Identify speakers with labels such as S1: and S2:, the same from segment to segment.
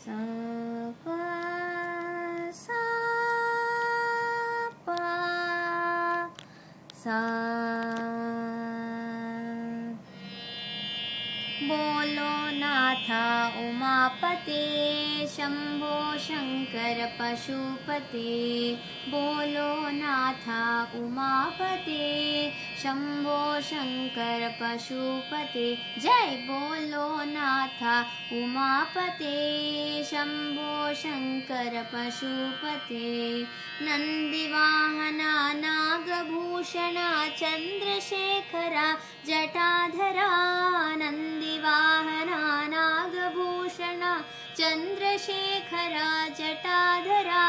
S1: सा पा सा पा सा। बोलो नाथा उमापते शंभो शंकर पशुपते। बोलो नाथा उमापते शंभो शंकर पशुपते। जय बोलो नाथा उमापते शंभो शंकर पशुपते। नंदिवाहना नागभूषणा चंद्रशेखरा जटाधरा। नंदिवाहना नागभूषणा चंद्रशेखरा जटाधरा।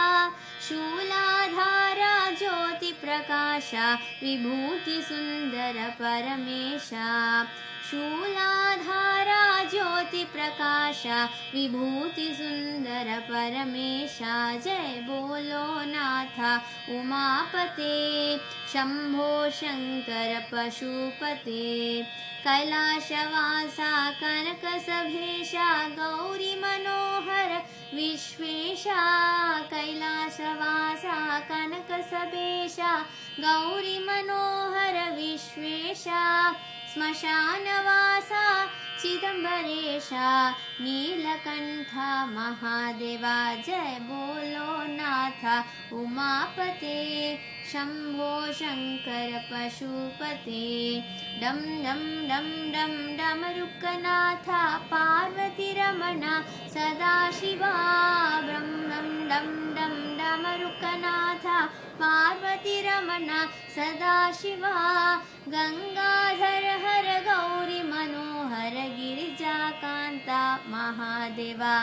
S1: शूलाधारा ज्योतिप्रकाशा विभूति सुंदर परमेशा। शूलाधारा ज्योतिप्रकाशा विभूति सुंदर परमेशा। जय बोलो नाथा उमापते शंभो शंकर पशुपते। कैलाशवासा कनकसभेशा गौरी मनोहर विश्वेशा। कैलाशवासा कनकसभेशा गौरी मनोहर विश्वेशा। श्मशानवासा चिदंबरेशा नीलकंठा महादेवा। जय बोलो नाथा उमापते शंभो शंकर पशुपते। डम डम डम डम डमरुकनाथा पार्वती रमणा सदाशिवा। ब्रम डम डम डम डमरुकनाथा पार्वती रमणा सदाशिवा। गंगाधर हर गौरी मनोहर गिरिजाकांता महादेवा।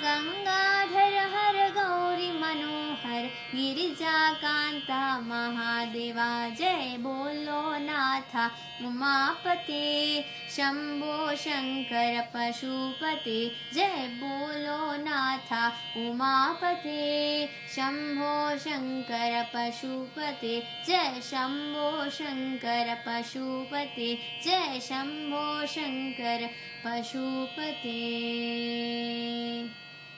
S1: गंगाधर हर गौरी मनोहर गिरिजाकांता महादेवा। जय बोलो नाथा उमापते शंभो शंकर पशुपते। जय बोलो नाथा उमापते शंभो शंकर पशुपते। जय शंभो शंकर पशुपते। जय शंभो शंकर पशुपते।